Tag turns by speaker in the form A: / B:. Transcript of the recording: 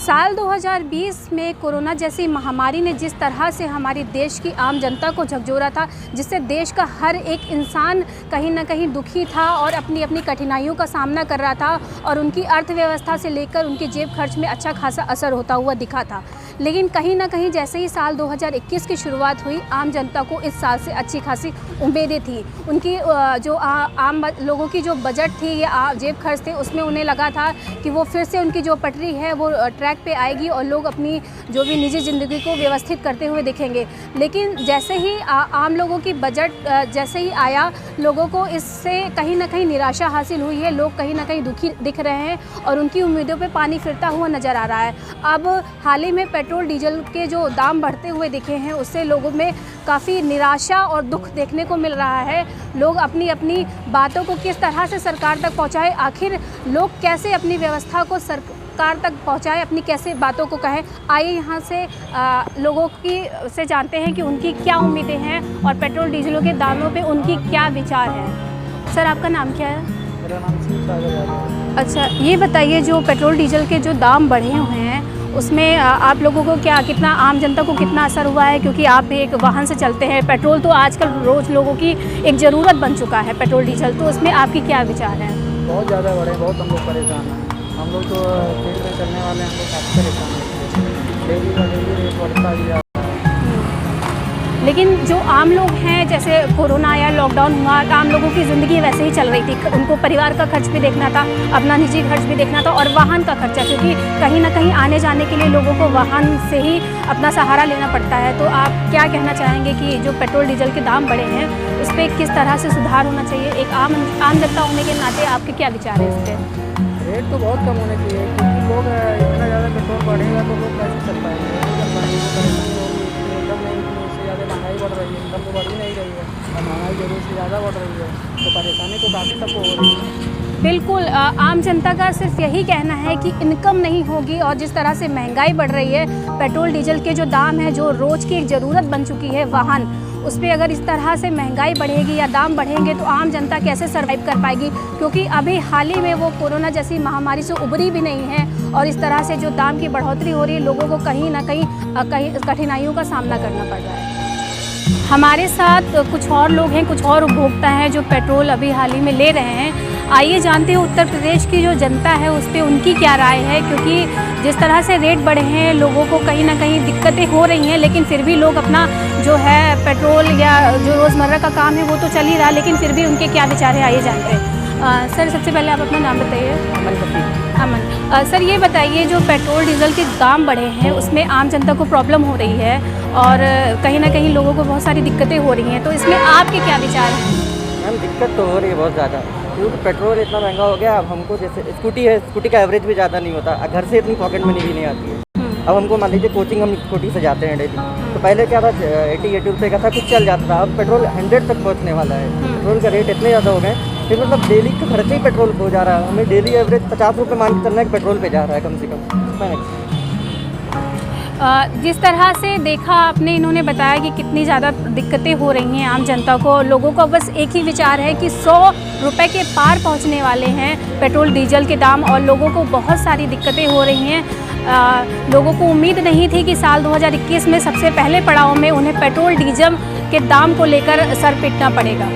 A: साल 2020 में कोरोना जैसी महामारी ने जिस तरह से हमारे देश की आम जनता को झकझोरा था, जिससे देश का हर एक इंसान कहीं ना कहीं दुखी था और अपनी अपनी कठिनाइयों का सामना कर रहा था और उनकी अर्थव्यवस्था से लेकर उनकी जेब खर्च में अच्छा खासा असर होता हुआ दिखा था। लेकिन कहीं ना कहीं जैसे ही साल 2021 की शुरुआत हुई, आम जनता को इस साल से अच्छी खासी उम्मीदें थी। उनकी जो आम लोगों की जो बजट थी या जेब खर्च थे, उसमें उन्हें लगा था कि वो फिर से उनकी जो पटरी है वो ट्रैक पे आएगी और लोग अपनी जो भी निजी ज़िंदगी को व्यवस्थित करते हुए दिखेंगे। लेकिन जैसे ही आम लोगों की बजट जैसे ही आया, लोगों को इससे कहीं ना कहीं निराशा हासिल हुई है। लोग कहीं ना कहीं दुखी दिख रहे हैं और उनकी उम्मीदों पे पानी फिरता हुआ नज़र आ रहा है। अब हाल ही में पेट्रोल डीजल के जो दाम बढ़ते हुए दिखे हैं, उससे लोगों में काफ़ी निराशा और दुख देखने को मिल रहा है। लोग अपनी अपनी बातों को किस तरह से सरकार तक पहुँचाए, आखिर लोग कैसे अपनी व्यवस्था को सरकार तक पहुँचाए, अपनी कैसे बातों को कहें। आइए यहाँ से लोगों की से जानते हैं कि उनकी क्या उम्मीदें हैं और पेट्रोल डीजलों के दामों पे उनकी क्या विचार है। सर, आपका नाम क्या है?
B: मेरा नाम सागर है।
A: अच्छा, ये बताइए, जो पेट्रोल डीजल के जो दाम बढ़े हुए हैं उसमें आप लोगों को कितना आम जनता को कितना असर हुआ है? क्योंकि आप भी एक वाहन से चलते हैं। पेट्रोल तो आजकल रोज़ लोगों की एक ज़रूरत बन चुका है पेट्रोल डीजल, तो उसमें आपकी क्या विचार हैं?
B: बहुत ज़्यादा बढ़े, बहुत हम लोग परेशान हैं। हम लोग तो फील्ड में चलने वाले हैं, हम लोग काफ़ी परेशान हैं। डेली का डेली रेट बढ़ता ही जा।
A: लेकिन जो आम लोग हैं, जैसे कोरोना या लॉकडाउन हुआ, आम लोगों की ज़िंदगी वैसे ही चल रही थी। उनको परिवार का खर्च भी देखना था, अपना निजी खर्च भी देखना था और वाहन का खर्चा, क्योंकि कहीं ना कहीं आने जाने के लिए लोगों को वाहन से ही अपना सहारा लेना पड़ता है। तो आप क्या कहना चाहेंगे कि जो पेट्रोल डीजल के दाम बढ़े हैं उस पर किस तरह से सुधार होना चाहिए? एक आम जनता होने के नाते आपके क्या विचार है इस पर?
B: रेट तो बहुत कम होने चाहिए, क्योंकि लोग इतना ज़्यादा पेट्रोल बढ़ेगा तो लोग कैसे चल पाएंगे? नहीं चल पाएंगे, तो परेशानी होगी। इनकम नहीं, इससे ज़्यादा महंगाई बढ़ रही है, इनकम तो बढ़ ही नहीं रही है और महंगाई जरूर से ज़्यादा बढ़ रही है, तो परेशानी तो काफ़ी सबको हो रही है।
A: बिल्कुल, आम जनता का सिर्फ यही कहना है कि इनकम नहीं होगी और जिस तरह से महंगाई बढ़ रही है, पेट्रोल डीजल के जो दाम है, जो रोज़ की एक ज़रूरत बन चुकी है वाहन, उस पर अगर इस तरह से महंगाई बढ़ेगी या दाम बढ़ेंगे तो आम जनता कैसे सर्वाइव कर पाएगी? क्योंकि अभी हाल ही में वो कोरोना जैसी महामारी से उबरी भी नहीं है और इस तरह से जो दाम की बढ़ोतरी हो रही है, लोगों को कहीं ना कहीं कठिनाइयों का सामना करना पड़ रहा है। हमारे साथ कुछ और लोग हैं, कुछ और उपभोक्ता हैं जो पेट्रोल अभी हाल ही में ले रहे हैं। आइए जानते हैं उत्तर प्रदेश की जो जनता है उस पर उनकी क्या राय है, क्योंकि जिस तरह से रेट बढ़े हैं, लोगों को कहीं ना कहीं दिक्कतें हो रही हैं, लेकिन फिर भी लोग अपना जो है पेट्रोल या जो रोज़मर्रा का काम है वो तो चल ही रहा, लेकिन फिर भी उनके क्या विचार है, आइए जानते हैं। सर, सबसे पहले आप अपना नाम बताइए। अमन। सर, ये बताइए, जो पेट्रोल डीजल के दाम बढ़े हैं उसमें आम जनता को प्रॉब्लम हो रही है और कहीं ना कहीं लोगों को बहुत सारी दिक्कतें हो रही हैं, तो इसमें आपके क्या विचार हैं?
C: मैम, दिक्कत तो हो रही है बहुत ज़्यादा, क्योंकि पेट्रोल इतना महंगा हो गया। अब हमको जैसे स्कूटी है, स्कूटी का एवरेज भी ज़्यादा नहीं होता, घर से इतनी पॉकेट मनी भी नहीं आती है। अब हमको मान लीजिए कोचिंग हम स्कूटी से जाते हैं डेली, तो पहले क्या था 80 रुपये का था, कुछ चल जाता था। अब पेट्रोल 100 तक पहुंचने वाला है। पेट्रोल का रेट इतने ज़्यादा हो गए, फिर मतलब डेली का खर्चा ही पेट्रोल को जा रहा है। हमें डेली एवरेज 50 रुपये मान के चलना है कि पेट्रोल पे जा रहा है कम से कम।
A: जिस तरह से देखा आपने, इन्होंने बताया कि कितनी ज़्यादा दिक्कतें हो रही हैं आम जनता को। लोगों का बस एक ही विचार है कि 100 रुपये के पार पहुंचने वाले हैं पेट्रोल डीजल के दाम और लोगों को बहुत सारी दिक्कतें हो रही हैं। लोगों को उम्मीद नहीं थी कि साल 2021 में सबसे पहले पड़ाव में उन्हें पेट्रोल डीजल के दाम को लेकर सर पीटना पड़ेगा।